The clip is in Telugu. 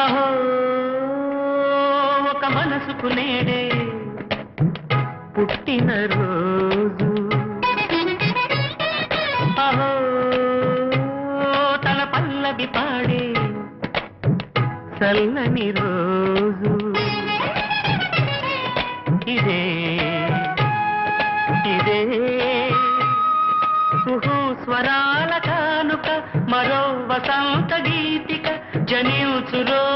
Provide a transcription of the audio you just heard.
అహో ఒక మనసుకు నేడే పుట్టిన రోజు, అహో తన పల్లవి పాడే చల్లని రోజు, ఇదే ఇదే కుహూ స్వరాల కానుక, మరో వసంత గీతిక జనించు రోజు.